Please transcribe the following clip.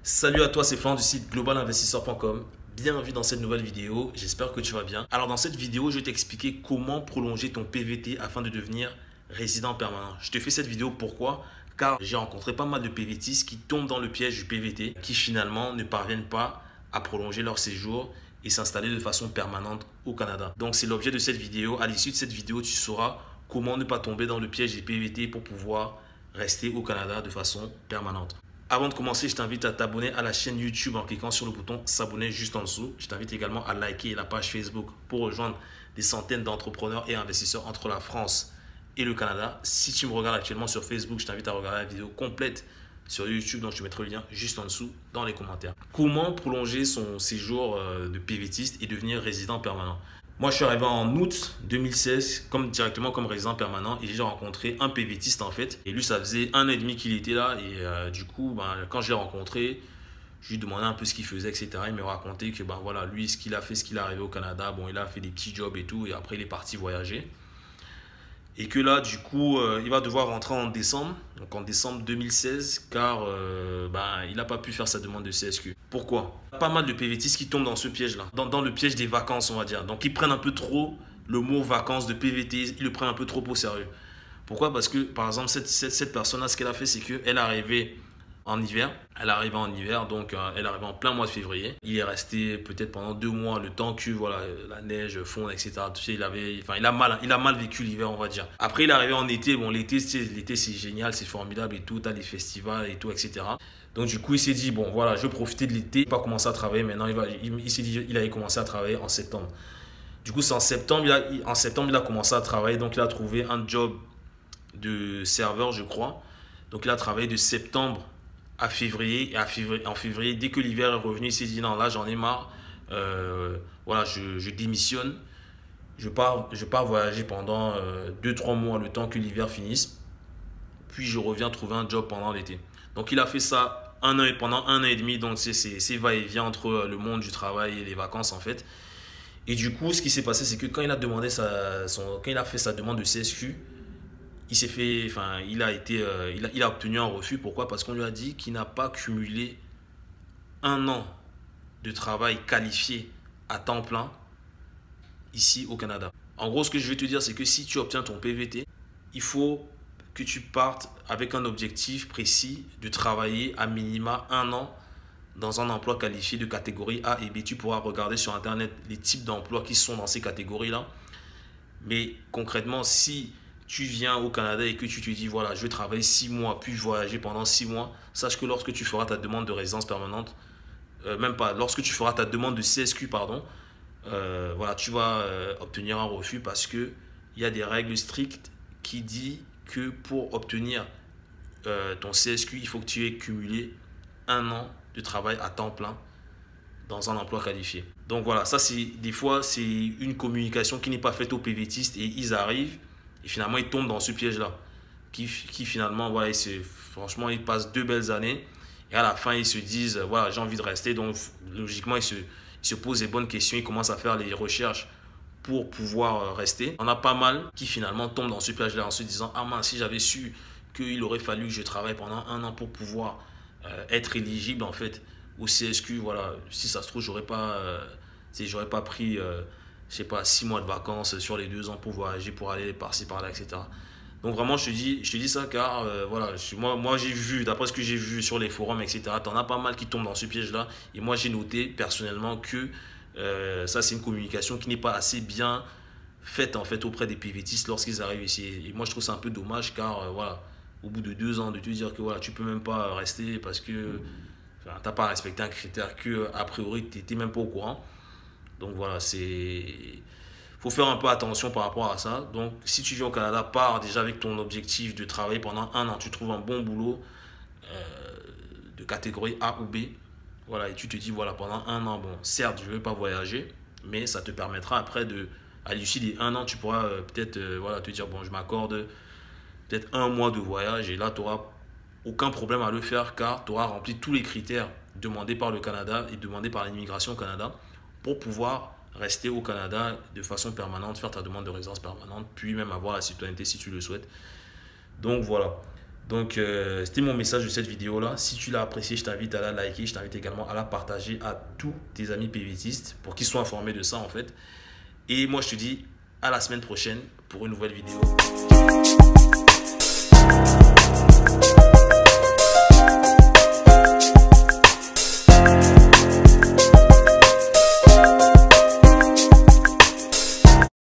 Salut à toi, c'est Florent du site globalinvestisseur.com. Bienvenue dans cette nouvelle vidéo, j'espère que tu vas bien. Alors dans cette vidéo, je vais t'expliquer comment prolonger ton PVT afin de devenir résident permanent. Je te fais cette vidéo pourquoi? Car j'ai rencontré pas mal de PVTistes qui tombent dans le piège du PVT, qui finalement ne parviennent pas à prolonger leur séjour et s'installer de façon permanente au Canada. Donc c'est l'objet de cette vidéo. À l'issue de cette vidéo, tu sauras comment ne pas tomber dans le piège des PVT pour pouvoir rester au Canada de façon permanente. Avant de commencer, je t'invite à t'abonner à la chaîne YouTube en cliquant sur le bouton s'abonner juste en dessous. Je t'invite également à liker la page Facebook pour rejoindre des centaines d'entrepreneurs et investisseurs entre la France et le Canada. Si tu me regardes actuellement sur Facebook, je t'invite à regarder la vidéo complète sur YouTube, donc je te mettrai le lien juste en dessous dans les commentaires. Comment prolonger son séjour de PVTiste et devenir résident permanent? Moi, je suis arrivé en août 2016 directement comme résident permanent et j'ai rencontré un PVTiste en fait. Et lui, ça faisait 1 an et demi qu'il était là et du coup, quand je l'ai rencontré, je lui demandais un peu ce qu'il faisait, etc. Il me racontait que voilà, lui, ce qu'il a fait, ce qu'il est arrivé au Canada, bon, il a fait des petits jobs et tout et après, il est parti voyager. Et que là, du coup, il va devoir rentrer en décembre, donc en décembre 2016, car il n'a pas pu faire sa demande de CSQ. Pourquoi? Pas mal de PVTistes qui tombent dans ce piège-là, dans le piège des vacances, on va dire. Donc, ils prennent un peu trop le mot vacances de PVT, ils le prennent un peu trop au sérieux. Pourquoi? Parce que, par exemple, cette personne-là, ce qu'elle a fait, c'est qu'elle est arrivée en hiver. Elle est arrivée en hiver, donc elle est arrivée en plein mois de février. Il est resté peut-être pendant 2 mois, le temps que voilà, la neige fonde, etc. Tu sais, il a mal vécu l'hiver, on va dire. Après, il est arrivé en été. Bon, l'été, c'est génial, c'est formidable et tout. T'as les festivals et tout, etc. Donc, du coup, il s'est dit, bon, voilà, je vais profiter de l'été. Il va pas commencer à travailler maintenant. Il s'est dit, il allait commencer à travailler en septembre. Du coup, c'est en septembre, il a commencé à travailler. Donc, il a trouvé un job de serveur, je crois. Donc, il a travaillé de septembre à février. Et en février, dès que l'hiver est revenu, il s'est dit non, là, j'en ai marre. Voilà, je démissionne. Je pars voyager pendant 2-3 mois, le temps que l'hiver finisse. Puis, je reviens trouver un job pendant l'été. Donc, il a fait ça pendant 1 an et demi. Donc, c'est va-et-vient entre le monde du travail et les vacances, en fait. Et du coup, ce qui s'est passé, c'est que quand il a quand il a fait sa demande de CSQ, il a obtenu un refus. Pourquoi? Parce qu'on lui a dit qu'il n'a pas cumulé 1 an de travail qualifié à temps plein ici au Canada. En gros, ce que je vais te dire, c'est que si tu obtiens ton PVT, il faut que tu partes avec un objectif précis de travailler à minima 1 an dans un emploi qualifié de catégorie A et B. Tu pourras regarder sur Internet les types d'emplois qui sont dans ces catégories-là. Mais concrètement, si tu viens au Canada et que tu te dis, voilà, je vais travailler 6 mois, puis voyager pendant 6 mois, sache que lorsque tu feras ta demande de résidence permanente, même pas, lorsque tu feras ta demande de CSQ, pardon, voilà, tu vas obtenir un refus parce qu'il y a des règles strictes qui disent que pour obtenir ton CSQ, il faut que tu aies cumulé 1 an de travail à temps plein dans un emploi qualifié. Donc voilà, ça c'est des fois c'est une communication qui n'est pas faite aux PVTistes et ils arrivent et finalement ils tombent dans ce piège-là qui finalement voilà, franchement ils passent 2 belles années et à la fin ils se disent voilà, j'ai envie de rester, donc logiquement ils se posent les bonnes questions, ils commencent à faire les recherches pour pouvoir rester. On a pas mal qui finalement tombent dans ce piège-là en se disant ah mince, si j'avais su qu'il aurait fallu que je travaille pendant 1 an pour pouvoir être éligible en fait au CSQ, voilà, si ça se trouve j'aurais pas pris je sais pas 6 mois de vacances sur les 2 ans pour voyager, pour aller par-ci par-là, etc. Donc vraiment je te dis ça car voilà, moi j'ai vu, d'après ce que j'ai vu sur les forums, etc., t'en as pas mal qui tombent dans ce piège là et moi j'ai noté personnellement que ça c'est une communication qui n'est pas assez bien faite en fait auprès des PVTistes lorsqu'ils arrivent ici. Et moi je trouve ça un peu dommage car voilà, au bout de 2 ans de te dire que voilà, tu peux même pas rester parce que tu n'as pas respecté un critère que a priori tu n'étais même pas au courant. Donc voilà, faut faire un peu attention par rapport à ça. Donc si tu viens au Canada, pars déjà avec ton objectif de travailler pendant 1 an. Tu trouves un bon boulot de catégorie A ou B. Voilà, et tu te dis voilà, pendant 1 an, bon, certes je ne vais pas voyager, mais ça te permettra après à l'issue des 1 an, tu pourras peut-être voilà, te dire bon, je m'accorde peut-être 1 mois de voyage et là tu n'auras aucun problème à le faire car tu auras rempli tous les critères demandés par le Canada et demandés par l'immigration au Canada pour pouvoir rester au Canada de façon permanente, faire ta demande de résidence permanente, puis même avoir la citoyenneté si tu le souhaites. Donc voilà. Donc, c'était mon message de cette vidéo-là. Si tu l'as apprécié, je t'invite à la liker. Je t'invite également à la partager à tous tes amis PVTistes pour qu'ils soient informés de ça, en fait. Et moi, je te dis à la semaine prochaine pour une nouvelle vidéo.